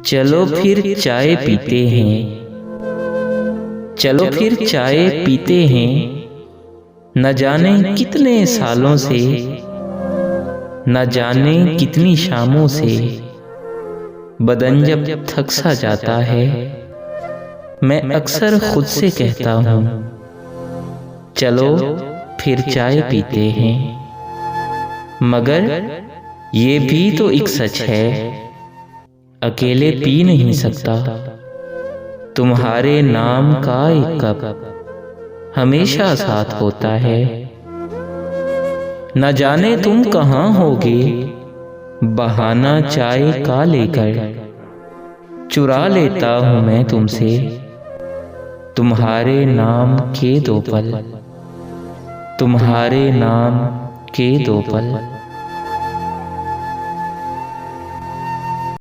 चलो फिर चाय पीते हैं, चलो फिर चाय पीते हैं। न जाने कितने सालों से, न जाने कितनी शामों से बदन जब थक सा जाता है, मैं अक्सर खुद से कहता हूँ चलो फिर चाय पीते हैं। मगर ये भी तो एक सच है, अकेले पी नहीं सकता। तुम्हारे नाम का एक कप हमेशा साथ होता है। न जाने तुम कहाँ होगे, बहाना चाय का लेकर चुरा लेता हूँ मैं तुमसे तुम्हारे नाम के 2 पल, तुम्हारे नाम के 2 पल।